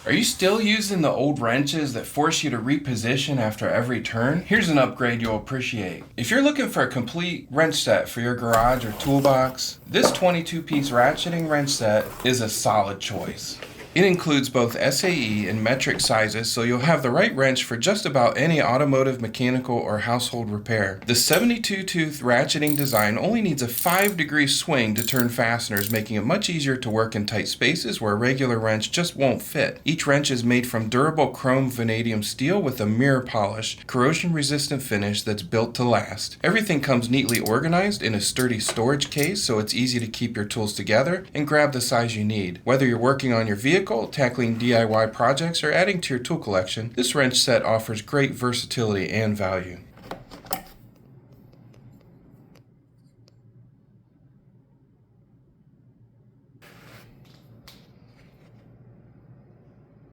Are you still using the old wrenches that force you to reposition after every turn? Here's an upgrade you'll appreciate. If you're looking for a complete wrench set for your garage or toolbox, this 22-piece ratcheting wrench set is a solid choice. It includes both SAE and metric sizes, so you'll have the right wrench for just about any automotive, mechanical, or household repair. The 72-tooth ratcheting design only needs a 5-degree swing to turn fasteners, making it much easier to work in tight spaces where a regular wrench just won't fit. Each wrench is made from durable chrome vanadium steel with a mirror polish, corrosion-resistant finish that's built to last. Everything comes neatly organized in a sturdy storage case, so it's easy to keep your tools together and grab the size you need. Whether you're working on your vehicle, tackling DIY projects, or adding to your tool collection, this wrench set offers great versatility and value.